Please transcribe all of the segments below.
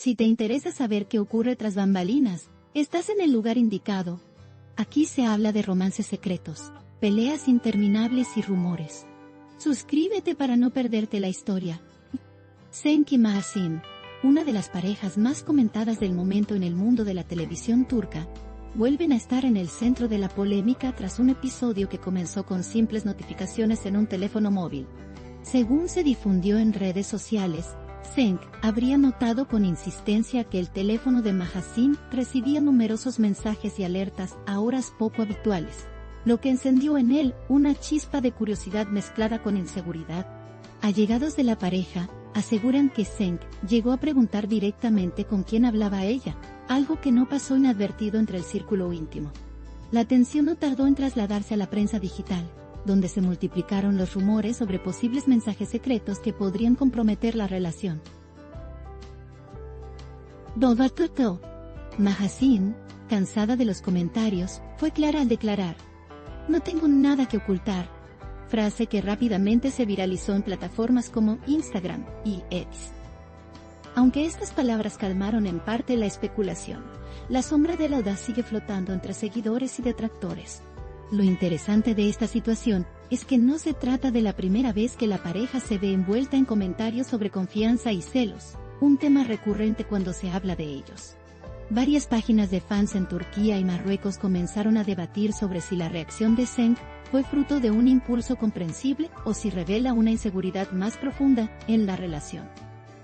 Si te interesa saber qué ocurre tras bambalinas, estás en el lugar indicado. Aquí se habla de romances secretos, peleas interminables y rumores. Suscríbete para no perderte la historia. Cenk y Mahasin, una de las parejas más comentadas del momento en el mundo de la televisión turca, vuelven a estar en el centro de la polémica tras un episodio que comenzó con simples notificaciones en un teléfono móvil. Según se difundió en redes sociales, Cenk habría notado con insistencia que el teléfono de Mahasin recibía numerosos mensajes y alertas a horas poco habituales, lo que encendió en él una chispa de curiosidad mezclada con inseguridad. Allegados de la pareja aseguran que Cenk llegó a preguntar directamente con quién hablaba ella, algo que no pasó inadvertido entre el círculo íntimo. La atención no tardó en trasladarse a la prensa digital, donde se multiplicaron los rumores sobre posibles mensajes secretos que podrían comprometer la relación. Mahasin, cansada de los comentarios, fue clara al declarar: "No tengo nada que ocultar", frase que rápidamente se viralizó en plataformas como Instagram y X. Aunque estas palabras calmaron en parte la especulación, la sombra de la audaz sigue flotando entre seguidores y detractores. Lo interesante de esta situación es que no se trata de la primera vez que la pareja se ve envuelta en comentarios sobre confianza y celos, un tema recurrente cuando se habla de ellos. Varias páginas de fans en Turquía y Marruecos comenzaron a debatir sobre si la reacción de Cenk fue fruto de un impulso comprensible o si revela una inseguridad más profunda en la relación.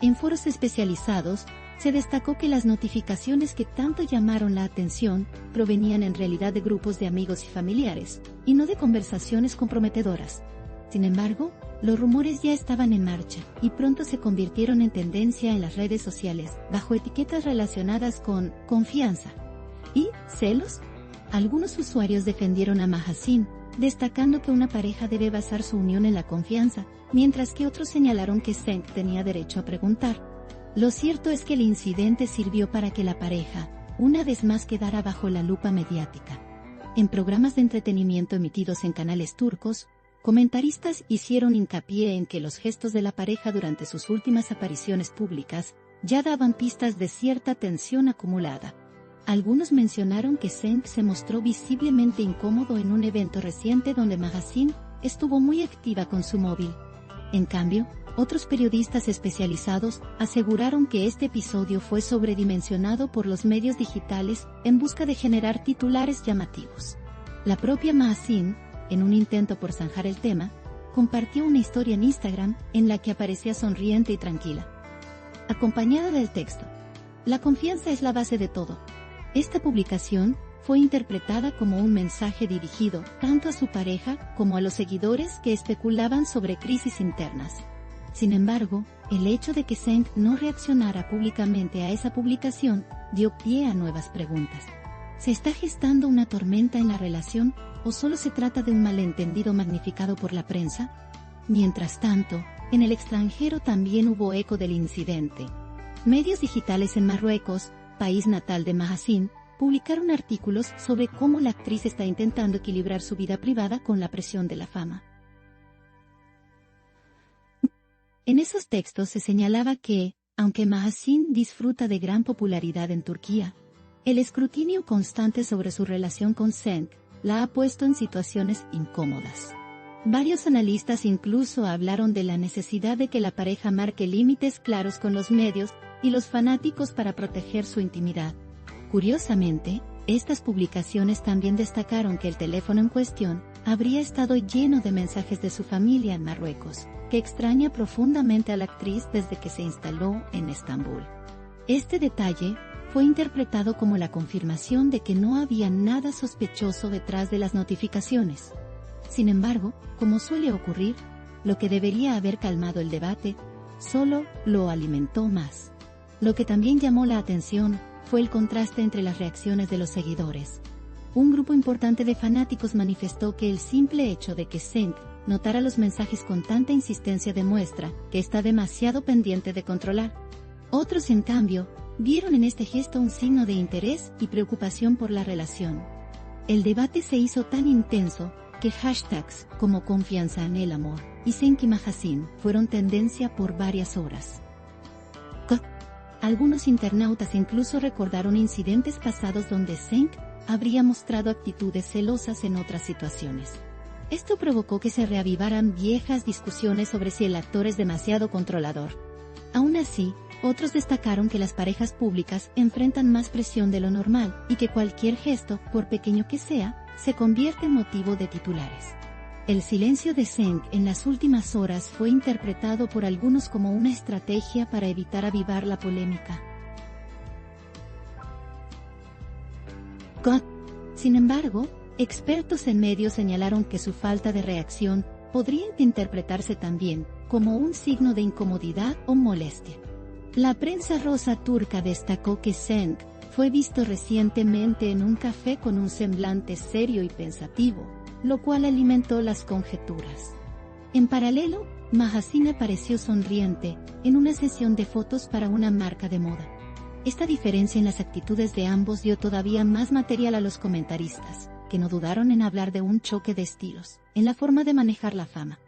En foros especializados, se destacó que las notificaciones que tanto llamaron la atención provenían en realidad de grupos de amigos y familiares, y no de conversaciones comprometedoras. Sin embargo, los rumores ya estaban en marcha, y pronto se convirtieron en tendencia en las redes sociales, bajo etiquetas relacionadas con confianza y celos. Algunos usuarios defendieron a Mahasin, destacando que una pareja debe basar su unión en la confianza, mientras que otros señalaron que Cenk tenía derecho a preguntar. Lo cierto es que el incidente sirvió para que la pareja, una vez más, quedara bajo la lupa mediática. En programas de entretenimiento emitidos en canales turcos, comentaristas hicieron hincapié en que los gestos de la pareja durante sus últimas apariciones públicas ya daban pistas de cierta tensión acumulada. Algunos mencionaron que Cenk se mostró visiblemente incómodo en un evento reciente donde Mahasin estuvo muy activa con su móvil. En cambio, otros periodistas especializados aseguraron que este episodio fue sobredimensionado por los medios digitales en busca de generar titulares llamativos. La propia Mahasin, en un intento por zanjar el tema, compartió una historia en Instagram en la que aparecía sonriente y tranquila, acompañada del texto: "La confianza es la base de todo". Esta publicación fue interpretada como un mensaje dirigido tanto a su pareja como a los seguidores que especulaban sobre crisis internas. Sin embargo, el hecho de que Cenk no reaccionara públicamente a esa publicación dio pie a nuevas preguntas. ¿Se está gestando una tormenta en la relación o solo se trata de un malentendido magnificado por la prensa? Mientras tanto, en el extranjero también hubo eco del incidente. Medios digitales en Marruecos, país natal de Mahasin, publicaron artículos sobre cómo la actriz está intentando equilibrar su vida privada con la presión de la fama. En esos textos se señalaba que, aunque Mahasin disfruta de gran popularidad en Turquía, el escrutinio constante sobre su relación con Cenk la ha puesto en situaciones incómodas. Varios analistas incluso hablaron de la necesidad de que la pareja marque límites claros con los medios y los fanáticos para proteger su intimidad. Curiosamente, estas publicaciones también destacaron que el teléfono en cuestión habría estado lleno de mensajes de su familia en Marruecos, que extraña profundamente a la actriz desde que se instaló en Estambul. Este detalle fue interpretado como la confirmación de que no había nada sospechoso detrás de las notificaciones. Sin embargo, como suele ocurrir, lo que debería haber calmado el debate, solo lo alimentó más. Lo que también llamó la atención fue el contraste entre las reacciones de los seguidores. Un grupo importante de fanáticos manifestó que el simple hecho de que Cenk notara los mensajes con tanta insistencia demuestra que está demasiado pendiente de controlar. Otros, en cambio, vieron en este gesto un signo de interés y preocupación por la relación. El debate se hizo tan intenso que hashtags como confianza en el amor y Cenk y Mahasin fueron tendencia por varias horas. Algunos internautas incluso recordaron incidentes pasados donde Zeng habría mostrado actitudes celosas en otras situaciones. Esto provocó que se reavivaran viejas discusiones sobre si el actor es demasiado controlador. Aún así, otros destacaron que las parejas públicas enfrentan más presión de lo normal y que cualquier gesto, por pequeño que sea, se convierte en motivo de titulares. El silencio de Zeng en las últimas horas fue interpretado por algunos como una estrategia para evitar avivar la polémica. Sin embargo, expertos en medios señalaron que su falta de reacción podría interpretarse también como un signo de incomodidad o molestia. La prensa rosa turca destacó que Zeng fue visto recientemente en un café con un semblante serio y pensativo, lo cual alimentó las conjeturas. En paralelo, Mahasin apareció sonriente en una sesión de fotos para una marca de moda. Esta diferencia en las actitudes de ambos dio todavía más material a los comentaristas, que no dudaron en hablar de un choque de estilos, en la forma de manejar la fama.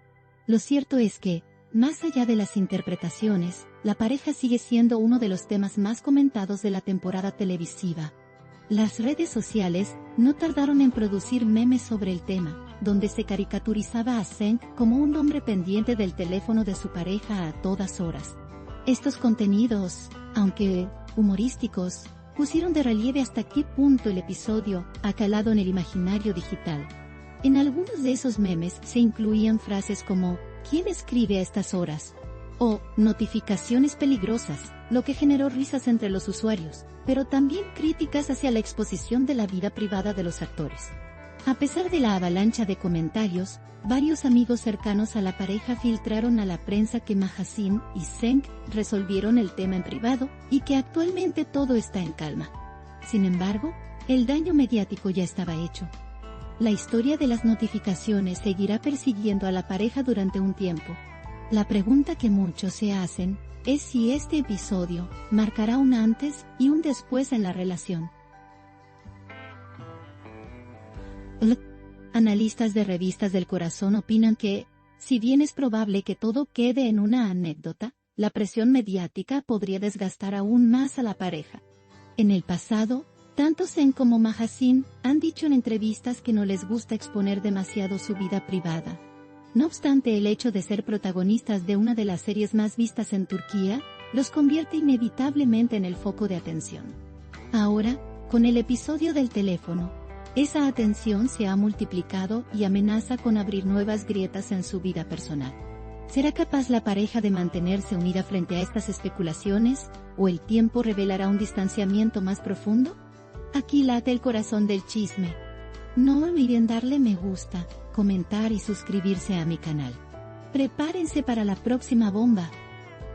Lo cierto es que, más allá de las interpretaciones, la pareja sigue siendo uno de los temas más comentados de la temporada televisiva. Las redes sociales no tardaron en producir memes sobre el tema, donde se caricaturizaba a Zeng como un hombre pendiente del teléfono de su pareja a todas horas. Estos contenidos, aunque humorísticos, pusieron de relieve hasta qué punto el episodio ha calado en el imaginario digital. En algunos de esos memes se incluían frases como ¿quién escribe a estas horas? O notificaciones peligrosas, lo que generó risas entre los usuarios, pero también críticas hacia la exposición de la vida privada de los actores. A pesar de la avalancha de comentarios, varios amigos cercanos a la pareja filtraron a la prensa que Mahasin y Zeng resolvieron el tema en privado y que actualmente todo está en calma. Sin embargo, el daño mediático ya estaba hecho. La historia de las notificaciones seguirá persiguiendo a la pareja durante un tiempo. La pregunta que muchos se hacen es si este episodio marcará un antes y un después en la relación. Analistas de revistas del corazón opinan que, si bien es probable que todo quede en una anécdota, la presión mediática podría desgastar aún más a la pareja. En el pasado, tanto Zeng como Mahasin han dicho en entrevistas que no les gusta exponer demasiado su vida privada. No obstante, el hecho de ser protagonistas de una de las series más vistas en Turquía, los convierte inevitablemente en el foco de atención. Ahora, con el episodio del teléfono, esa atención se ha multiplicado y amenaza con abrir nuevas grietas en su vida personal. ¿Será capaz la pareja de mantenerse unida frente a estas especulaciones, o el tiempo revelará un distanciamiento más profundo? Aquí late el corazón del chisme. No olviden darle me gusta, comentar y suscribirse a mi canal. Prepárense para la próxima bomba.